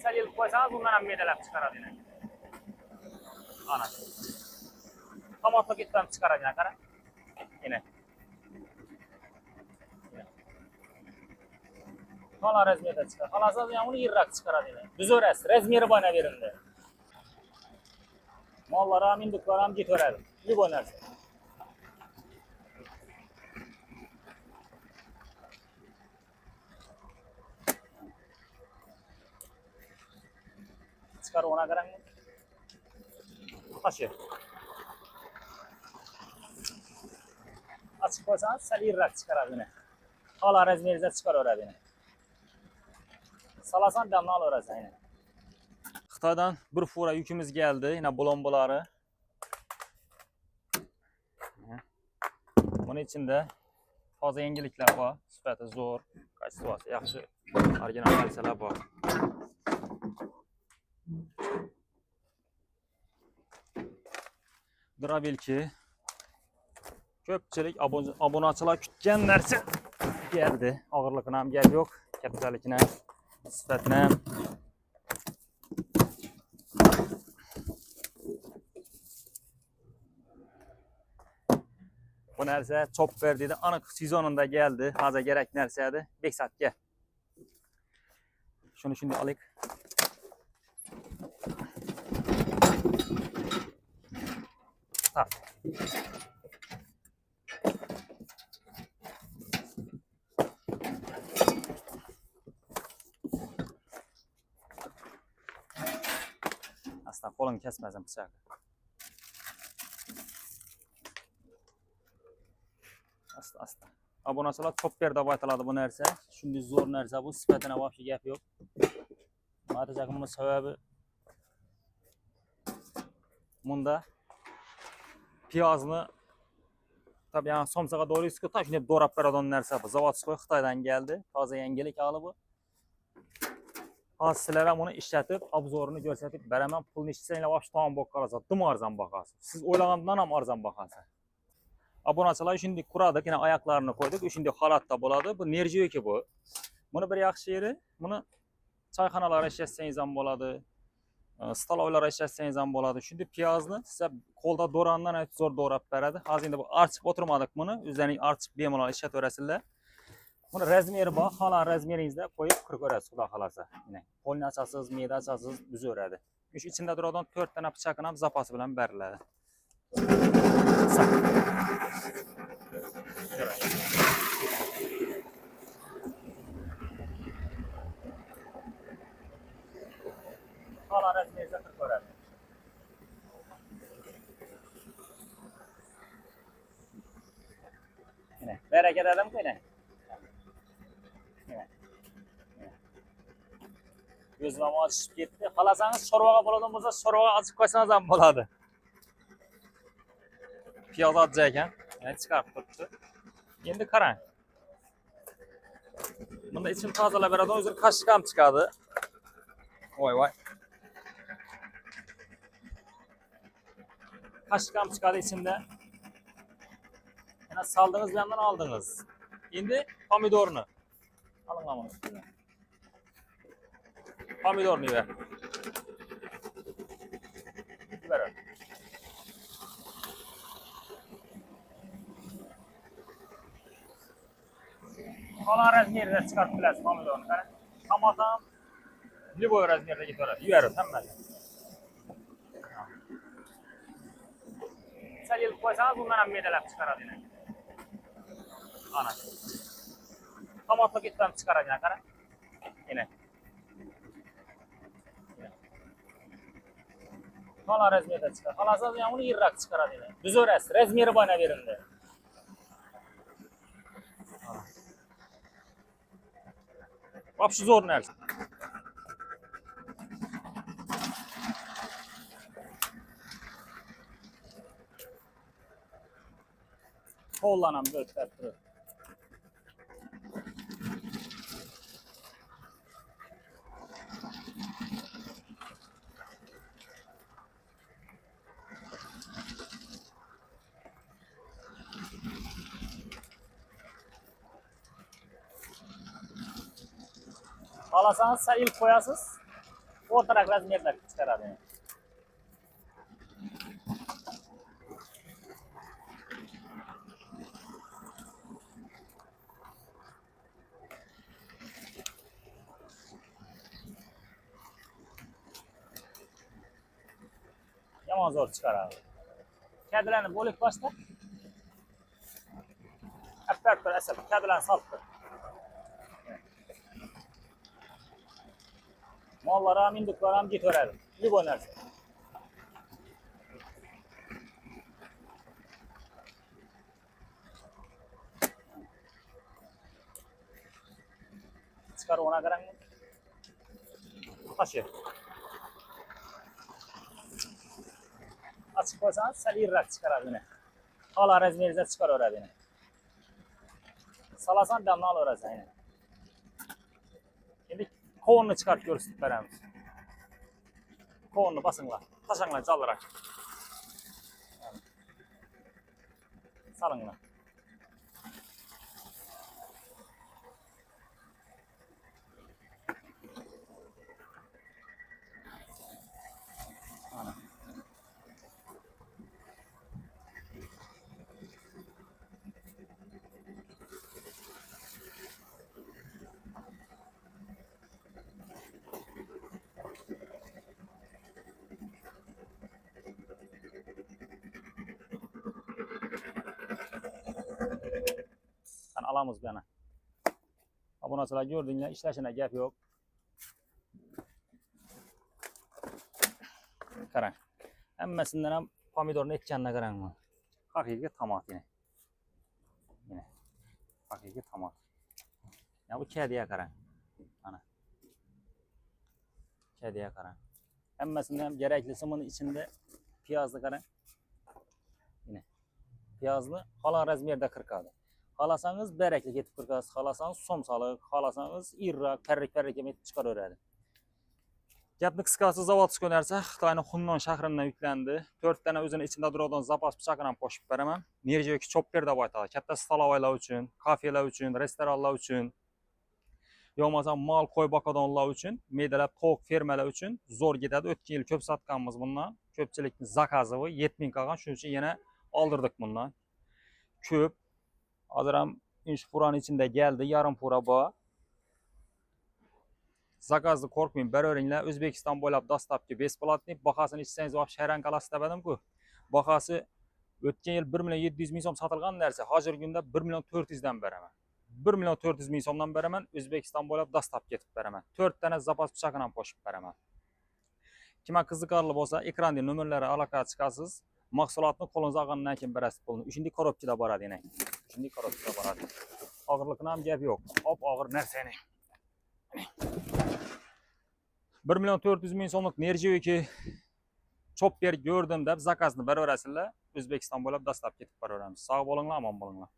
sal yilib qo'ysangiz undan ham medalab chiqaradi yine. Ana. Tomotlik itdan chiqaradi yine qara. Yine. Hala razmerda chiqaradi. Xolasa ham uni yirroq chiqaradi yine. Düzörasiz, razmeri bo'yna berildi. Mollar ham, induklar ham ketaveradi. Любой narsa. Çıkar ona qarang. Taşı. Açık qo'ysangiz sal yirroq chiqaradi yine. Hala razmeriga chiqaraveradi yine. Salasan damni olaverasan yine. Xitoydan bir fura yukimiz geldi. Yine blomboları. Bunun içinde toza yangiliklar bor. Sifati zo'r, kачествоsi yaxshi, original narsalar bor. Drabilki ko'pchilik obunachilar kutgan narsa geldi. Og'irligini ham gap yo'q, kattaligini ham, sifatini ham. Bu narsa chopper dedi, aniq sezonunda geldi. Hozir kerak narsa edi. Beksatga. Shuni shunday olaylik. Tak. Aslan qo'lini kesmazim bıçağı. Asta. Obunachilar chopper deb aytiladi bu narsa. Shunday zo'r narsa bu, sifatini vobshe gap yo'q. Matacagimning sababi bunda piyozni tabii yani somsaga doğruysa ki taşınıp doğrab beradigan narsa bu. Zavodskoy Xitoydan geldi. Toza yangilik hali bu. Hozir sizlar ham uni ishlatib, obzorini ko'rsatib beraman. Pulni ishlasanglar vobshe tamom bo'lib qoladi. Dim arzon bahasi. Siz o'ylagandan ham arzon bahasi. Obunachilar shunday quradik, yine oyoqlarini qo'ydik. Shunday holatda bo'ladi. Bu nerjiyki bu. Buni bir yaxshi yeri, buni choyxonalar ishlatsangiz ham bo'ladi. Stolovlar ishlatsangiz ham bo'ladi. Shunday piyozni siz qo'lda do'randan zo'r do'rab beradi. Hozir endi bu archib o'tirmadik buni. O'zlaring archib bemalol ishlataverasizlar. Buni razmeri bor. Xohlagan razmeringizda qo'yib qirib ko'rasiz, xudo xolasa. Yine qo'lni ochasiz, me'da ochasiz, buzaveradi. Shu ichida turadigan 4 ta pichoqni ham zaposi bilan beriladi. Hala razmeriga qirib ko'radi. Yine bereket adam qo'ying. Gözüm açıp gitti. Xalasangiz sho'rvaga bo'ladigan bo'lsa, sho'rvaga ochib qo'ysangiz ham bo'ladi. Piyoz oddiy ekan. Yani chiqarib turibdi. Endi qarang. Bunda ichini tozalab beradi, o'zi qashiq ham chiqadi. Voy. Qashiq ham chiqadi içinde. Yani saldınız bir yandan aldınız. Endi pomidorni. Aling ama. Pomidorni ver. Ver. Kalan razmerda chiqarib bilasiz pomidorni. Qarang. Tomat ham любой razmerda ketaveradi. Yuvarib hammasi. Sal yilib qo'ysangiz undan ham medalab chiqaradi yine. Ana. Tomatlik itdan chiqaradi yine, qarang. Yine. Hala razmerda chiqaradi. Xolasa ham uni yirroq chiqaradi yine. Düzörasiz, razmeri bo'yna berildi. Vobshe zo'r narsa. Qo'llanam bo'tlab turib. Xolasangiz sal ilib qo'yasiz. O'rtaroq razmerda chiqaradi. Yomon zo'r chiqaradi. Kadilarni bo'lib boshqa. Appartur asab kadilarni solibdi. Mollar ham, induklar ham ketaveradi. Любой narsa. Chiqarib ona qarang. Taşı. Açık qo'ysangiz sal irrak chiqaradi buni. Hala razmerida chiqaraveradi buni. Salasan damni olaverasan yana. Endi qovunni chiqarib ko'rsatib beramiz. Qovunni basinglar. Tashanglar jaldirak. Salinglar. Alamiz yana. Obunachilar gördinglar, ishlashina gap yo'q. Qarang. Hammasidan ham pomidorni ekkanini qarangmi. Haqiqiy tomat yana. Mana. Haqiqiy tomat. Ya bu kadiga qarang. Ana. Kadiga qarang. Hammasidan ham keraklisi buni ichida piyozni qarang. Mana. Piyozni halol razmerda qirqadi. Xalasangiz barakli ketib qirqasiz, xalasangiz somsaliq, xalasangiz irrak, karrak etib chiqaraveradi. Gapni qisqasi zavodskiy narsa Xitoyning Xunnon shahridan yuklandi. 4 dana o'zini ichida turadigan zapas pichoqni ham qo'shib beraman. Nerjoyki chopper deb aytadi. Katta stolovaylar uchun, kafelar uchun, restoranlar uchun, yo'qmasa mol qo'y boqadiganlar uchun, meydalab tovuq fermalar uchun zo'r ketadi. O'tgan yil ko'p sotganmiz bundan. Ko'pchilikning zakazi 7000 qolgan, shuning uchun yana oldirdik bundan. Ko'p. Hozir ham inshfuranın içinde geldi, yarım pura bu. Zakazı korkmayın, beraveringlar. O'zbekiston bo'ylab dostavka besplatniy. Bahasini ichsangiz вообще hayron qalasiz dedim-ku. Bahasi o'tgan yil 1.700.000 so'm sotilgan narsa, hozir kunda 1.400.000 dan beraman. 1.400.000 so'mdan beraman, O'zbekiston bo'ylab dostavka etib beraman. 4 dana zapas pichoqini ham qo'shib beraman. Kimga qiziqarli bo'lsa, ekranda nomerlari aloqaga chiqasiz. Mahsulotni qo'lingizga olgandan keyin berasiz pulni. Shunday korobkada boradi yana. Shunday korobkada boradi. Og'irlikdan ham gap yo'q. Og'ir narsani. 1.400.000 so'mlik Nerjoyki chopper gördüm deb zakazni beraverasizlar. O'zbekiston bo'ylab dostavka etib beraveramiz. Sog' bo'linglar, omon bo'linglar.